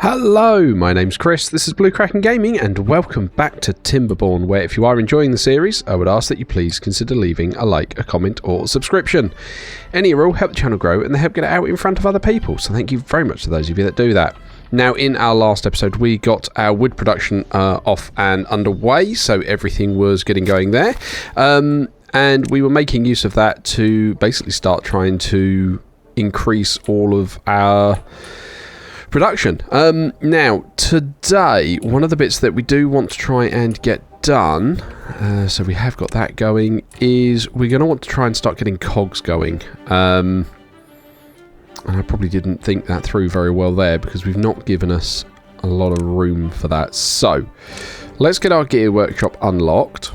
Hello, my name's Chris, this is Blue Kraken Gaming, and welcome back to Timberborn, where if you are enjoying the series, I would ask that you please consider leaving a like, a comment, or a subscription. Any or all help the channel grow, and they help get it out in front of other people, so thank you very much to those of you that do that. Now, in our last episode, we got our wood production off and underway, so everything was getting going there. And we were making use of that to basically start trying to increase all of our production. Now, today, one of the bits that we do want to try and get done, so we have got that going, is we're going to want to try and start getting cogs going. And I probably didn't think that through very well there, because we've not given us a lot of room for that. So, let's get our gear workshop unlocked.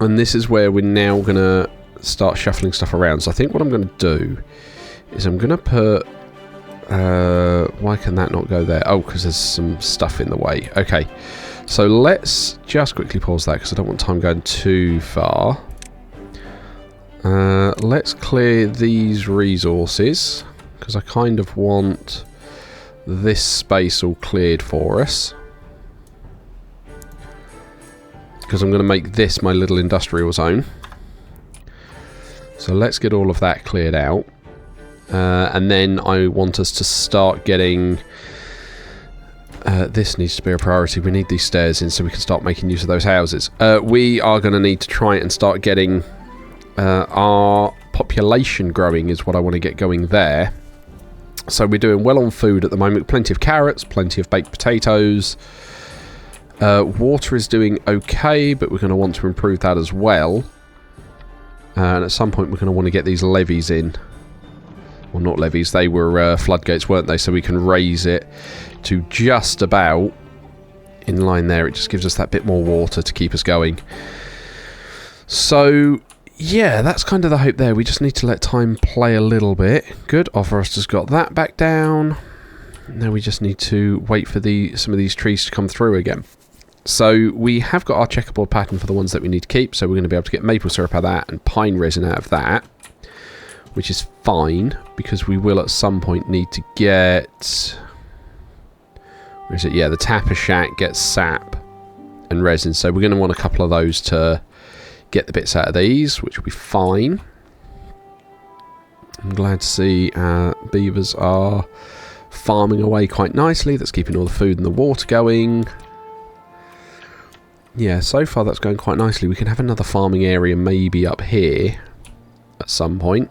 And this is where we're now going to start shuffling stuff around. So I think what I'm going to do is I'm going to put... why can that not go there? Oh, because there's some stuff in the way. Okay, so let's just quickly pause that because I don't want time going too far. Let's clear these resources because I kind of want this space all cleared for us. Because I'm going to make this my little industrial zone. So let's get all of that cleared out. And then I want us to start getting... this needs to be a priority. We need these stairs in so we can start making use of those houses. We are going to need to try and start getting our population growing is what I want to get going there. So we're doing well on food at the moment. Plenty of carrots, plenty of baked potatoes. Water is doing okay, but we're going to want to improve that as well. And at some point we're going to want to get these levees in. Well, not levees, they were floodgates, weren't they? So we can raise it to just about in line there. It just gives us that bit more water to keep us going. So, yeah, that's kind of the hope there. We just need to let time play a little bit. Good, Offerus has got that back down. Now we just need to wait for some of these trees to come through again. So we have got our checkerboard pattern for the ones that we need to keep. So we're going to be able to get maple syrup out of that and pine resin out of that. Which is fine, because we will at some point need to get... Where is it? Yeah, the tapper shack gets sap and resin. So we're going to want a couple of those to get the bits out of these, which will be fine. I'm glad to see beavers are farming away quite nicely. That's keeping all the food and the water going. Yeah, so far that's going quite nicely. We can have another farming area maybe up here at some point.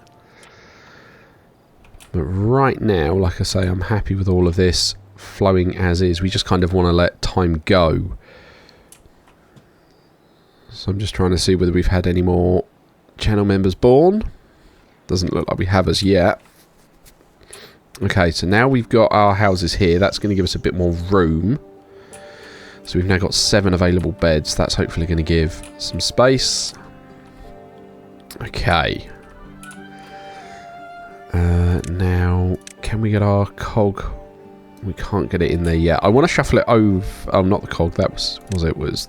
But right now, like I say, I'm happy with all of this flowing as is. We just kind of want to let time go. So I'm just trying to see whether we've had any more channel members born. Doesn't look like we have as yet. Okay, so now we've got our houses here. That's going to give us a bit more room. So we've now got 7 available beds. That's hopefully going to give some space. Okay. Now, can we get our cog? We can't get it in there yet. I want to shuffle it over. Oh, not the cog. That was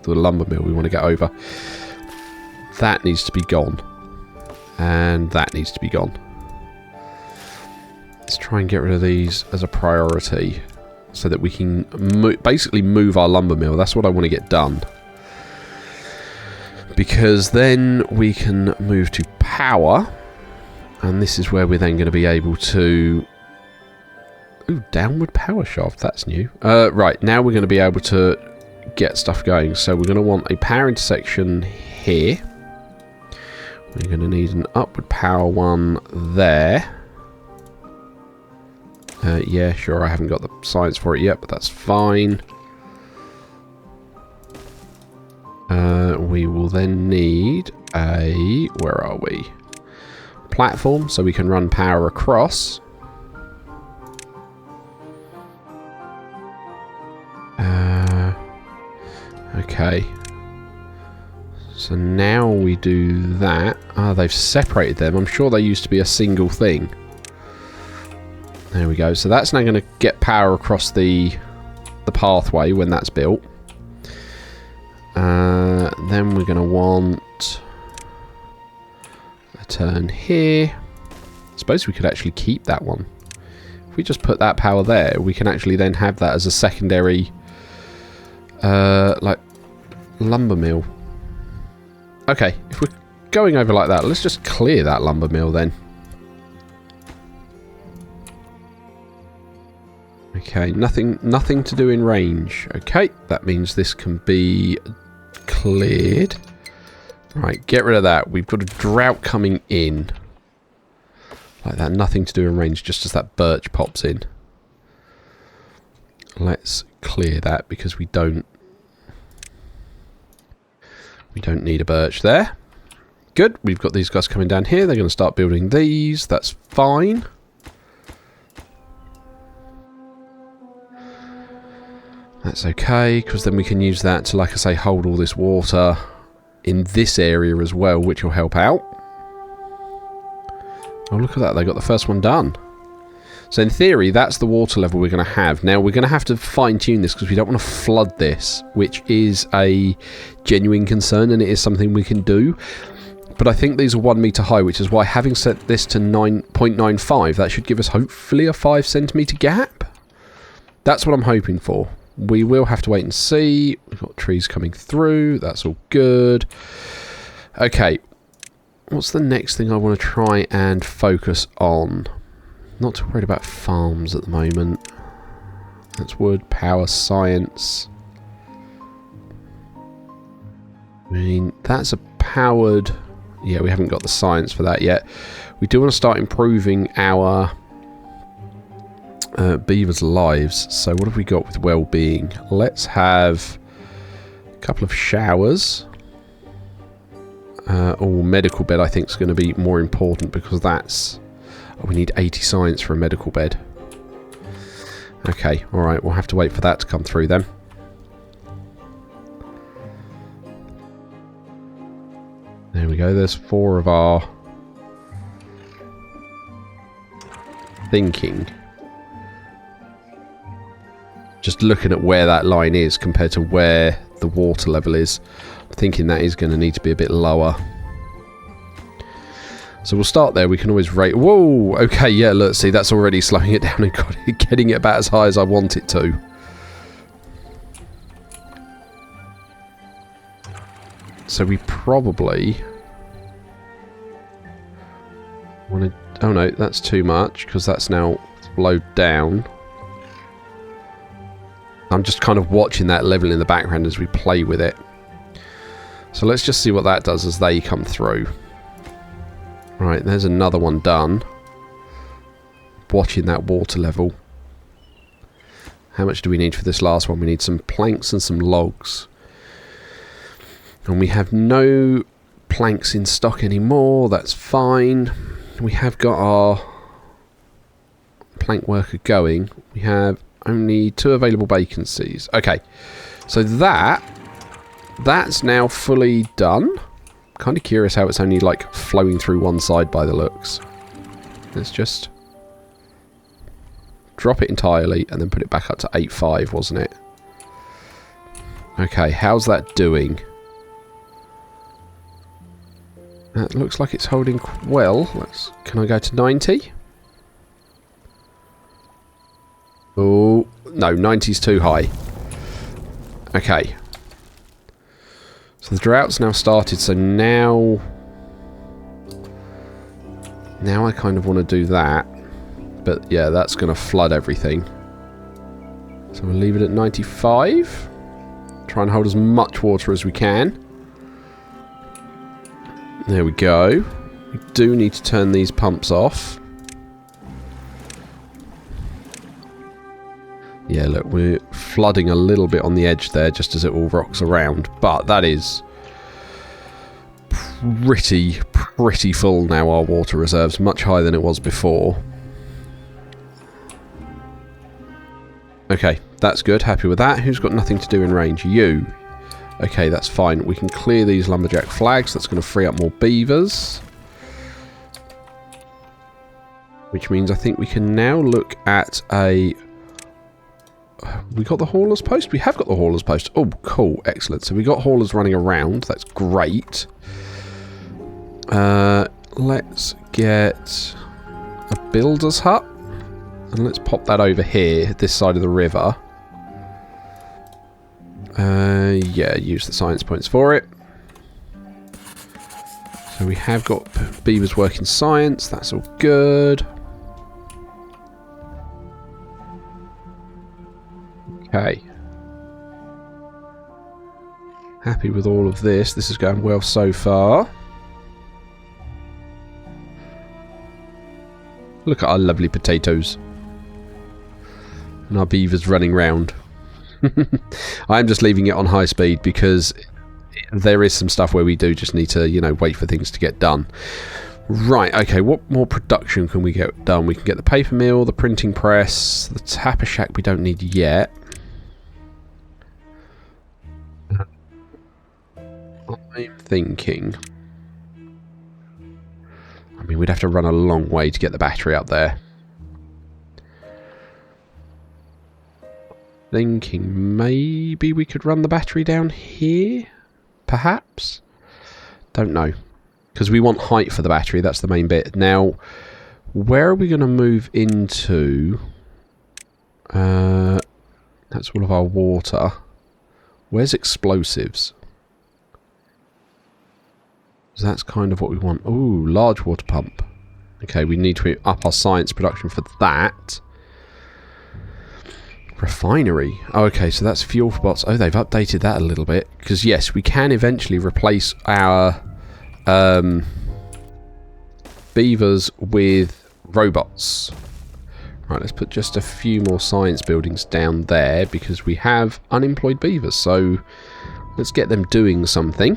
the lumber mill we want to get over. That needs to be gone. And that needs to be gone. Let's try and get rid of these as a priority so that we can basically move our lumber mill. That's what I want to get done. Because then we can move to power. And this is where we're then going to be able to... Ooh, downward power shaft. That's new. Right, now we're going to be able to get stuff going. So we're going to want a power intersection here. We're going to need an upward power one there. Yeah, sure, I haven't got the science for it yet, but that's fine. We will then need a... Where are we? Platform, so we can run power across. Okay. So now we do that. Ah, they've separated them. I'm sure they used to be a single thing. There we go. So that's now going to get power across the pathway when that's built. Then we're going to want a turn here. I suppose we could actually keep that one. we just put that power there, we can actually then have that as a secondary, like, lumber mill. Okay, if we're going over like that, let's just clear that lumber mill then. Okay, nothing to do in range. Okay, that means this can be cleared. Right, get rid of that. We've got a drought coming in. Like that, nothing to do in range, just as that birch pops in. Let's clear that because we don't need a birch there. Good, we've got these guys coming down here. They're going to start building these. That's fine. That's okay, because then we can use that to, like I say, hold all this water in this area as well, which will help out. Oh, look at that. They got the first one done. So in theory, that's the water level we're going to have. Now, we're going to have to fine-tune this because we don't want to flood this, which is a genuine concern, and it is something we can do. But I think these are 1 meter high, which is why having set this to 9.95, that should give us hopefully a 5 centimeter gap. That's what I'm hoping for. We will have to wait and see. We've got trees coming through. That's all good. Okay. What's the next thing I want to try and focus on? Not too worried about farms at the moment. That's wood, power, science. I mean, that's a powered... Yeah, we haven't got the science for that yet. We do want to start improving our... beavers' lives. So what have we got with well-being? Let's have a couple of showers. Medical bed I think is going to be more important because that's... Oh, we need 80 science for a medical bed. Okay, alright, we'll have to wait for that to come through then. There we go, there's 4 of our... thinking. Just looking at where that line is compared to where the water level is, I'm thinking that is going to need to be a bit lower. So we'll start there. We can always rate... Whoa! Okay, yeah, look, see, that's already slowing it down and getting it about as high as I want it to. So we probably... want to... Oh no, that's too much, because that's now slowed down. I'm just kind of watching that level in the background as we play with it. So let's just see what that does as they come through. Right, there's another one done. Watching that water level. How much do we need for this last one? We need some planks and some logs. And we have no planks in stock anymore. That's fine. We have got our plank worker going. We have only 2 available vacancies. Okay, so that's now fully done. Kind of curious how it's only like flowing through one side by the looks. Let's just drop it entirely and then put it back up to 8.5, wasn't it? Okay, how's that doing? That looks like it's holding well. Can I go to 90? Oh, no, 90's too high. Okay. So the drought's now started, so now I kind of want to do that. But yeah, that's going to flood everything. So we'll leave it at 95. Try and hold as much water as we can. There we go. We do need to turn these pumps off. Yeah, look, we're flooding a little bit on the edge there just as it all rocks around. But that is pretty full now, our water reserves. Much higher than it was before. Okay, that's good. Happy with that. Who's got nothing to do in range? You. Okay, that's fine. We can clear these lumberjack flags. That's going to free up more beavers. Which means I think we can now look at a... We got the haulers post? We have got the haulers post. Oh, cool. Excellent. So we got haulers running around. That's great. Let's get a builder's hut. And let's pop that over here, this side of the river. Yeah, use the science points for it. So we have got beavers working science. That's all good. Okay. Happy with all of this. This is going well so far. Look at our lovely potatoes. And our beavers running round. I'm just leaving it on high speed because there is some stuff where we do just need to, you know, wait for things to get done. Right, okay, what more production can we get done? We can get the paper mill, the printing press, the tapper shack we don't need yet. I'm thinking... I mean, we'd have to run a long way to get the battery up there. Thinking maybe we could run the battery down here? Perhaps? Don't know. Because we want height for the battery, that's the main bit. Now, where are we going to move into? That's all of our water. Where's explosives? So that's kind of what we want. Ooh, large water pump. Okay, we need to up our science production for that. Refinery. Oh, okay, so that's fuel for bots. Oh, they've updated that a little bit. Because, yes, we can eventually replace our beavers with robots. Right, let's put just a few more science buildings down there because we have unemployed beavers. So let's get them doing something.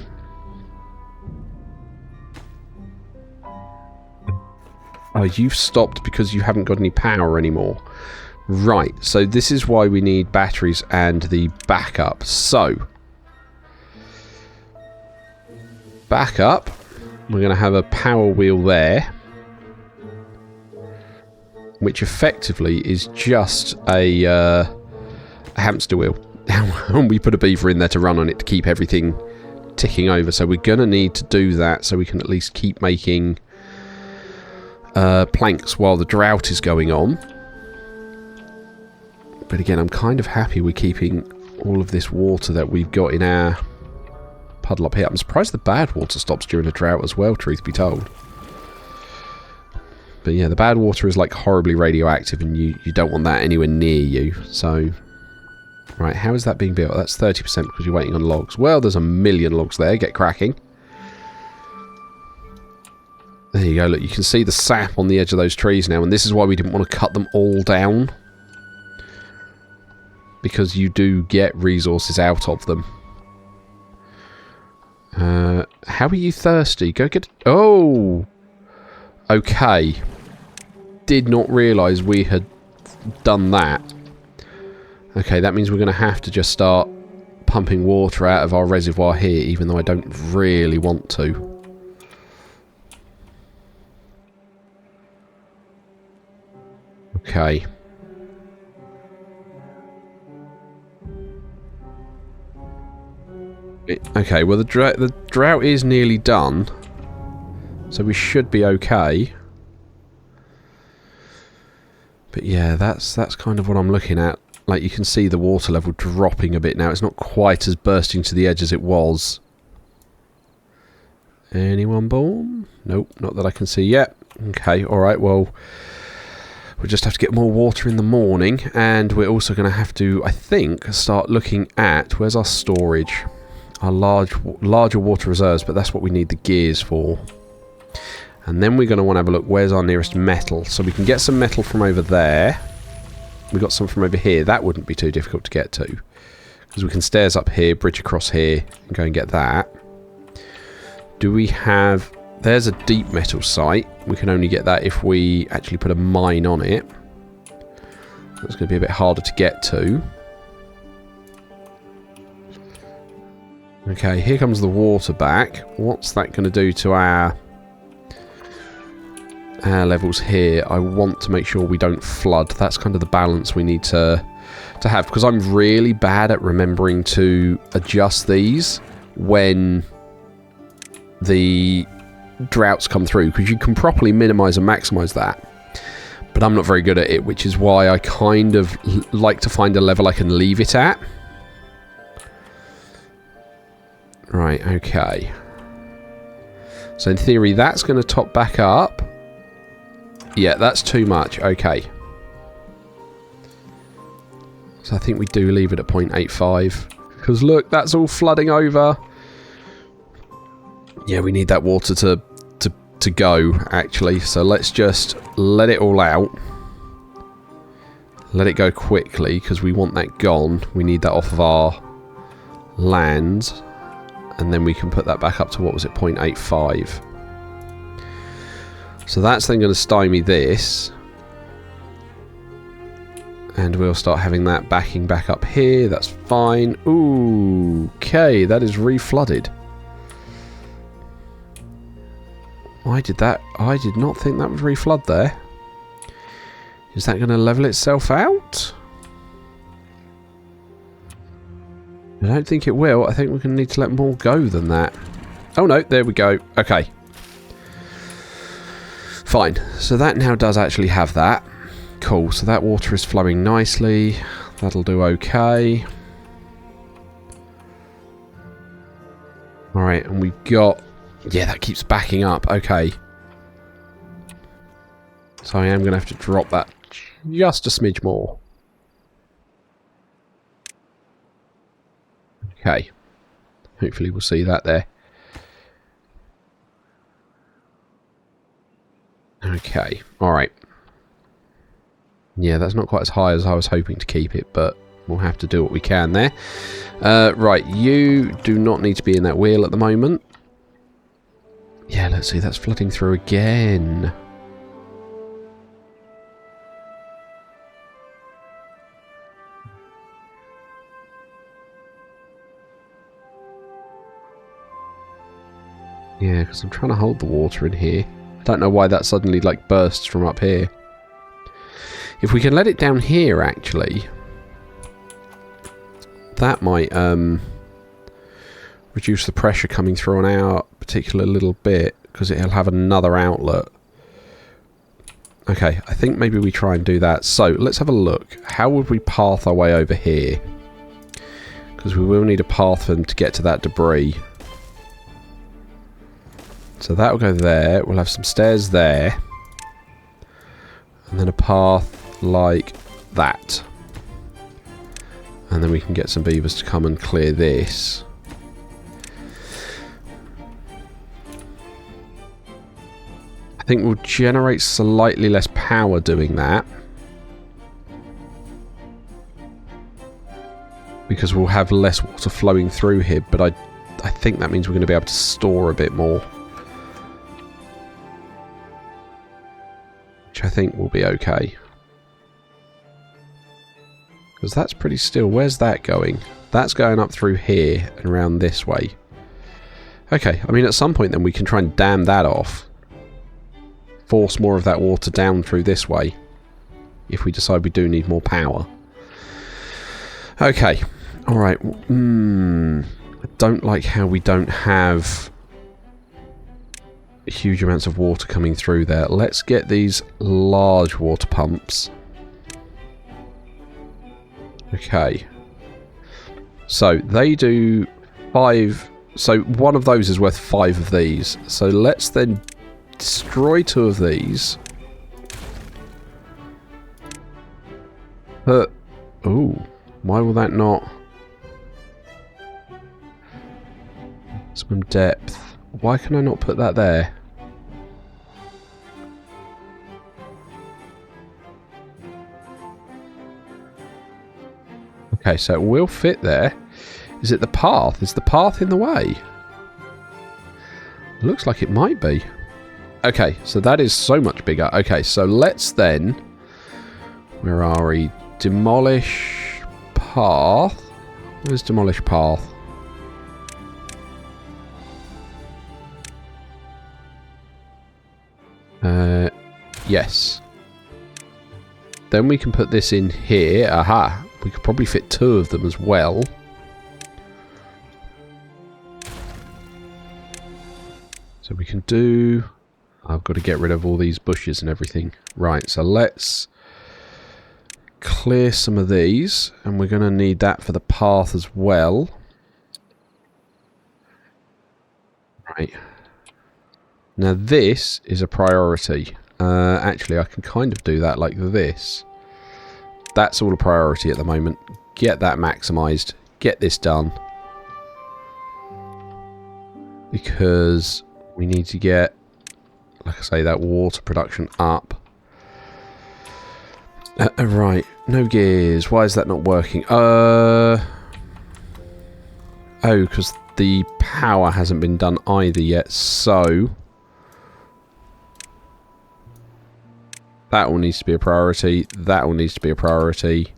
Oh, you've stopped because you haven't got any power anymore. Right, so this is why we need batteries and the backup. So, backup, we're going to have a power wheel there, which effectively is just a hamster wheel. And we put a beaver in there to run on it to keep everything ticking over. So we're going to need to do that so we can at least keep making planks while the drought is going on. But again, I'm kind of happy we're keeping all of this water that we've got in our puddle up here. I'm surprised the bad water stops during a drought as well, truth be told. But yeah, the bad water is like horribly radioactive and you don't want that anywhere near you. So, right, how is that being built? That's 30% because you're waiting on logs. Well, there's a million logs there. Get cracking. There you go. Look, you can see the sap on the edge of those trees now. And this is why we didn't want to cut them all down. Because you do get resources out of them. How are you thirsty? Go get... Oh! Okay. Did not realise we had done that. Okay, that means we're going to have to just start pumping water out of our reservoir here, even though I don't really want to. Okay. Okay, well the drought is nearly done, so we should be okay. But yeah, that's kind of what I'm looking at. Like, you can see the water level dropping a bit now. It's not quite as bursting to the edge as it was. Anyone born? Nope, not that I can see yet. Okay, alright, well, we'll just have to get more water in the morning, and we're also going to have to, I think, start looking at, where's our storage? Our larger water reserves, but that's what we need the gears for. And then we're going to want to have a look, where's our nearest metal? So we can get some metal from over there. We got some from over here. That wouldn't be too difficult to get to, because we can stairs up here, bridge across here, and go and get that. Do we have... There's a deep metal site. We can only get that if we actually put a mine on it. That's going to be a bit harder to get to. Okay, here comes the water back. What's that going to do to our levels here? I want to make sure we don't flood. That's kind of the balance we need to have, because I'm really bad at remembering to adjust these when the droughts come through, because you can properly minimize and maximize that. But I'm not very good at it, which is why I kind of like to find a level I can leave it at. Right, okay. So in theory, that's going to top back up. Yeah, that's too much. Okay. So I think we do leave it at 0.85. Because look, that's all flooding over. Yeah, we need that water to go, actually. So let's just let it all out. Let it go quickly, because we want that gone. We need that off of our land. And then we can put that back up to, what was it, 0.85. So that's then going to stymie this. And we'll start having that backing back up here. That's fine. Ooh, okay, that is re-flooded. Why did that? I did not think that would re-flood there. Is that going to level itself out? I don't think it will. I think we're going to need to let more go than that. Oh no, there we go. Okay. Fine. So that now does actually have that. Cool. So that water is flowing nicely. That'll do okay. Alright, and we've got... Yeah, that keeps backing up. Okay. So I am going to have to drop that just a smidge more. Okay. Hopefully we'll see that there. Okay. Alright. Yeah, that's not quite as high as I was hoping to keep it, but we'll have to do what we can there. Right, you do not need to be in that wheel at the moment. Yeah, let's see, that's flooding through again. Yeah, because I'm trying to hold the water in here. I don't know why that suddenly, like, bursts from up here. If we can let it down here, actually, that might reduce the pressure coming through on our particular little bit, because it'll have another outlet. Okay, I think maybe we try and do that. So, let's have a look. How would we path our way over here? Because we will need a path for them to get to that debris. So that'll go there. We'll have some stairs there. And then a path like that. And then we can get some beavers to come and clear this. I think we'll generate slightly less power doing that. Because we'll have less water flowing through here, but I think that means we're going to be able to store a bit more. Which I think will be okay. Because that's pretty still. Where's that going? That's going up through here and around this way. Okay, I mean at some point then we can try and dam that off. Force more of that water down through this way. If we decide we do need more power. Okay, alright. I don't like how we don't have huge amounts of water coming through there. Let's get these large water pumps. Okay. So, they do 5... So, one of those is worth 5 of these. So, let's then destroy 2 of these. Ooh. Why will that not... Maximum depth. Why can I not put that there? Okay, so it will fit there. Is it the path? Is the path in the way? Looks like it might be. Okay, so that is so much bigger. Okay, so let's then... Where are we? Demolish path. Where's demolish path? Yes. Then we can put this in here. Aha. We could probably fit 2 of them as well. So we can do I've got to get rid of all these bushes and everything. Right, so let's clear some of these, and we're going to need that for the path as well. Right. Now this is a priority. Actually, I can kind of do that like this. That's all a priority at the moment. Get that maximised. Get this done. Because we need to get, like I say, that water production up. Right. No gears. Why is that not working? Oh, because the power hasn't been done either yet, so that all needs to be a priority. That all needs to be a priority.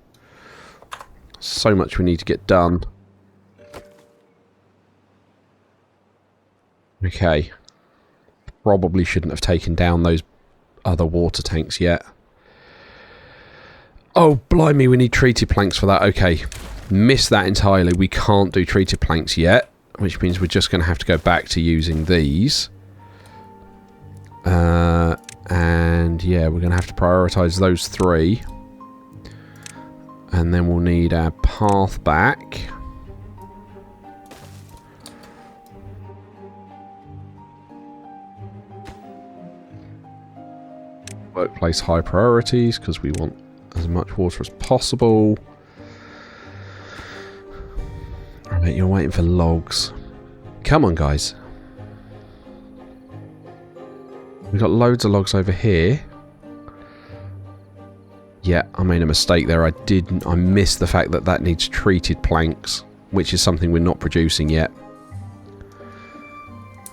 So much we need to get done. Okay. Probably shouldn't have taken down those other water tanks yet. Oh, blimey, we need treated planks for that. Okay. Missed that entirely. We can't do treated planks yet, which means we're just going to have to go back to using these. And yeah, we're going to have to prioritise those three. And then we'll need our path back. Workplace high priorities, because we want as much water as possible. I bet you're waiting for logs. Come on, guys. We've got loads of logs over here. Yeah, I made a mistake there. I missed the fact that that needs treated planks, which is something we're not producing yet.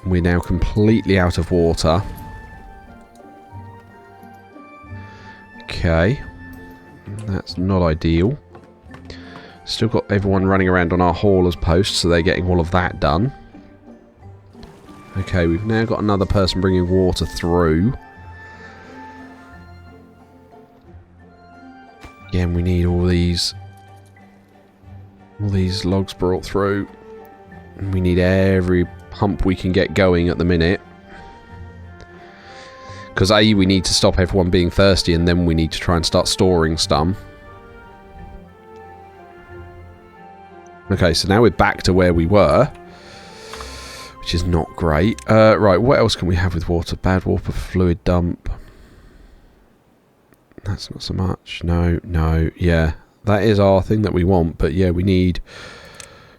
We're now completely out of water. Okay. That's not ideal. Still got everyone running around on our haulers posts, so they're getting all of that done. Okay, we've now got another person bringing water through. Again, we need all these logs brought through. And we need every pump we can get going at the minute. Because A, we need to stop everyone being thirsty, and then we need to try and start storing some. Okay, so now we're back to where we were, which is not great. Right, what else can we have with water? Bad water fluid dump. That's not so much. No, no, yeah. That is our thing that we want, but yeah, we need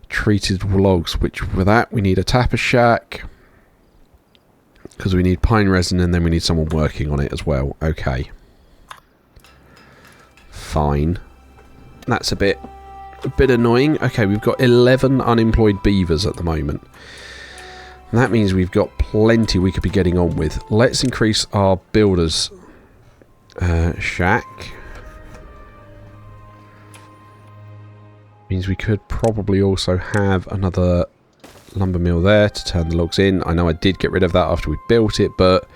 treated logs, which with that we need a tapper shack. Because we need pine resin, and then we need someone working on it as well. Okay. Fine. That's a bit annoying. Okay, we've got 11 unemployed beavers at the moment. And that means we've got plenty we could be getting on with. Let's increase our builders shack. Means we could probably also have another lumber mill there to turn the logs in. I know I did get rid of that after we built it, but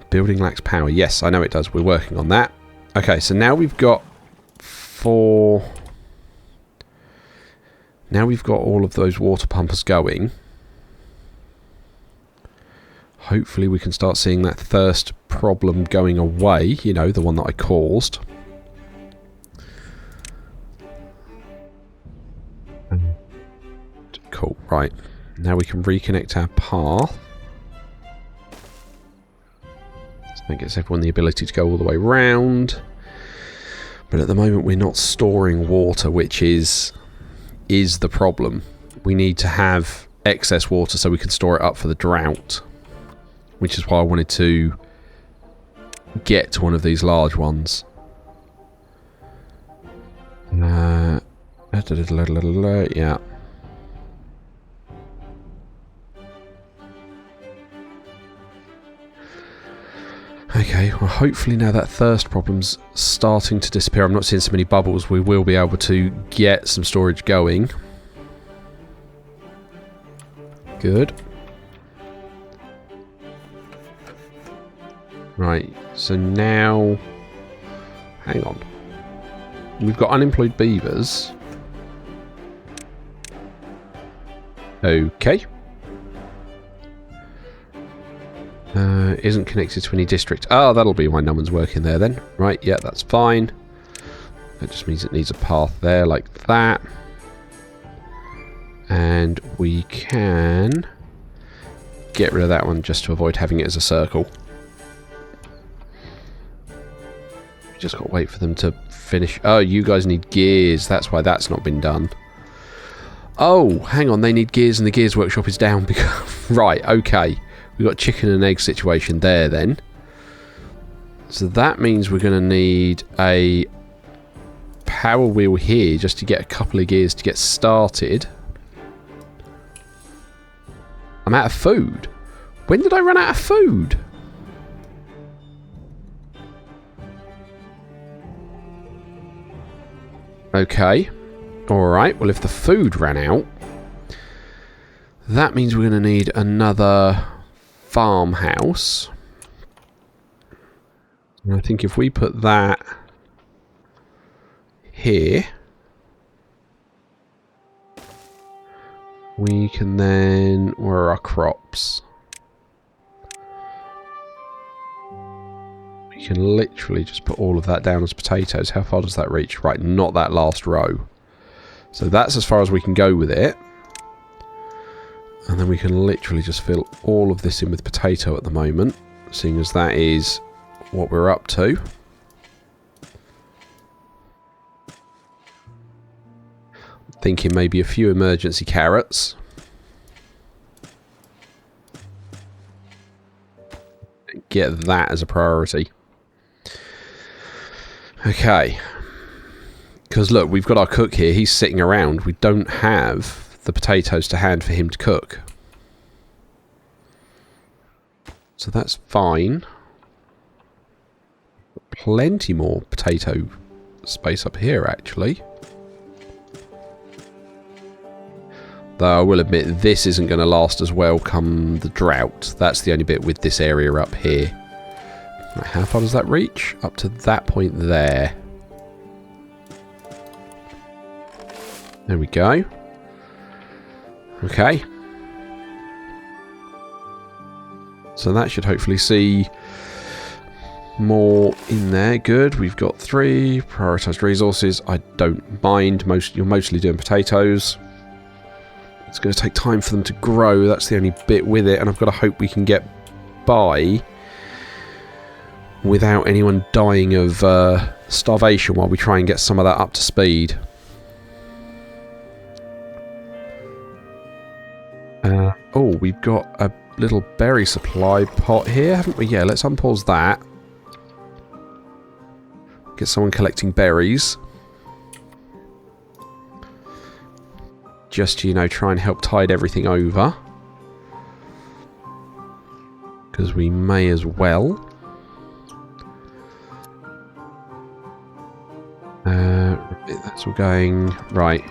building lacks power. Yes, I know it does. We're working on that. Okay, so now we've got now we've got all of those water pumpers going. Hopefully we can start seeing that thirst problem going away. You know, the one that I caused. Cool, right. Now we can reconnect our path. So that gives everyone the ability to go all the way round. But at the moment we're not storing water, which is the problem. We need to have excess water so we can store it up for the drought. Which is why I wanted to get to one of these large ones. Yeah. Okay, well hopefully now that thirst problem's starting to disappear. I'm not seeing so many bubbles. We will be able to get some storage going. Good. Right, so now... Hang on. We've got unemployed beavers. Okay. Isn't connected to any district. Oh, that'll be why no one's working there then. Right, yeah, that's fine. That just means it needs a path there like that. And we can get rid of that one just to avoid having it as a circle. Just got to wait for them to finish. Oh, you guys need gears. That's why that's not been done. Oh, hang on. They need gears and the gears workshop is down. Because right, okay. We've got a chicken and egg situation there then. So that means we're going to need a power wheel here just to get a couple of gears to get started. I'm out of food. When did I run out of food? Okay. Alright, well if the food ran out, that means we're going to need another farmhouse. And I think if we put that here, we can then... Where are our crops? We can literally just put all of that down as potatoes. How far does that reach? Right, not that last row. So that's as far as we can go with it. And then we can literally just fill all of this in with potato at the moment, seeing as that is what we're up to. Thinking maybe a few emergency carrots. Get that as a priority. Okay. Because look, we've got our cook here. He's sitting around. We don't have the potatoes to hand for him to cook. So that's fine. Plenty more potato space up here, actually. Though I will admit, this isn't going to last as well come the drought. That's the only bit with this area up here. Right, how far does that reach? Up to that point there. There we go. Okay. So that should hopefully see more in there. Good. We've got 3 prioritised resources. I don't mind. You're mostly doing potatoes. It's going to take time for them to grow. That's the only bit with it. And I've got to hope we can get by without anyone dying of starvation while we try and get some of that up to speed. Oh, we've got a little berry supply pot here, haven't we? Yeah, let's unpause that. Get someone collecting berries. Just, you know, try and help tide everything over. Because we may as well. That's all going... Right.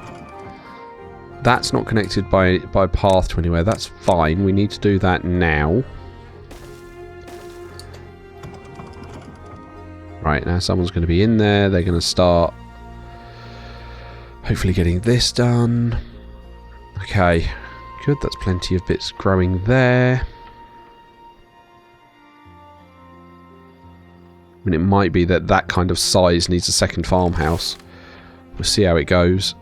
That's not connected by path to anywhere. That's fine. We need to do that now. Right, now someone's going to be in there. They're going to start hopefully getting this done. Okay, good. That's plenty of bits growing there. I mean, it might be that that kind of size needs a second farmhouse. We'll see how it goes.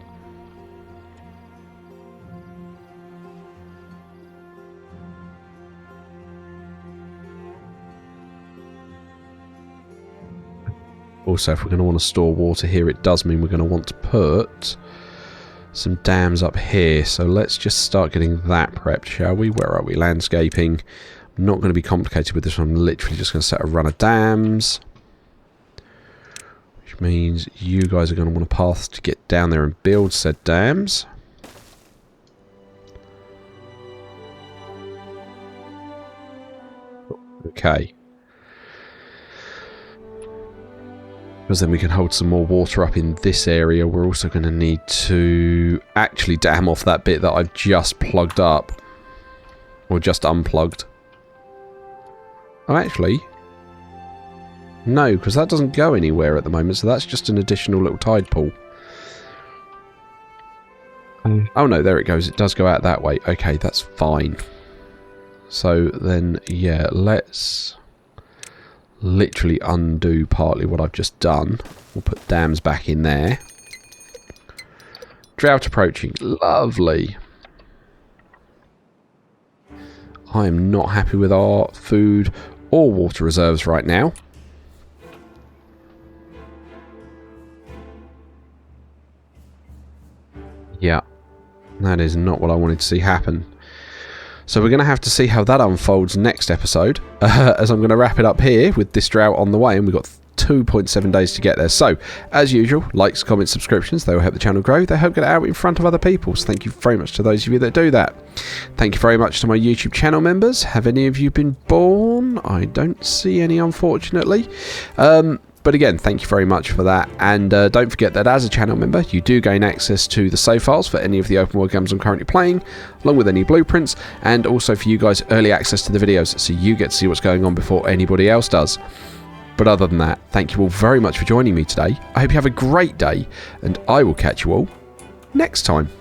Also, if we're going to want to store water here, it does mean we're going to want to put some dams up here. So let's just start getting that prepped, shall we? Where are we? Landscaping. I'm not going to be complicated with this one. I'm literally just going to set a run of dams. Which means you guys are going to want a path to get down there and build said dams. Okay. Because then we can hold some more water up in this area. We're also going to need to actually dam off that bit that I've just plugged up. Or just unplugged. Oh, actually. No, because that doesn't go anywhere at the moment. So that's just an additional little tide pool. Oh no, there it goes. It does go out that way. Okay, that's fine. So then, yeah, let's literally undo partly what I've just done. We'll put dams back in there. Drought approaching. Lovely. I am not happy with our food or water reserves right now. Yeah, that is not what I wanted to see happen. So we're going to have to see how that unfolds next episode, as I'm going to wrap it up here with this drought on the way, and we've got 2.7 days to get there. So, as usual, likes, comments, subscriptions, they will help the channel grow. They help get it out in front of other people. So thank you very much to those of you that do that. Thank you very much to my YouTube channel members. Have any of you been born? I don't see any, unfortunately. But again, thank you very much for that. And don't forget that as a channel member, you do gain access to the save files for any of the open world games I'm currently playing, along with any blueprints, and also for you guys, early access to the videos, so you get to see what's going on before anybody else does. But other than that, thank you all very much for joining me today. I hope you have a great day, and I will catch you all next time.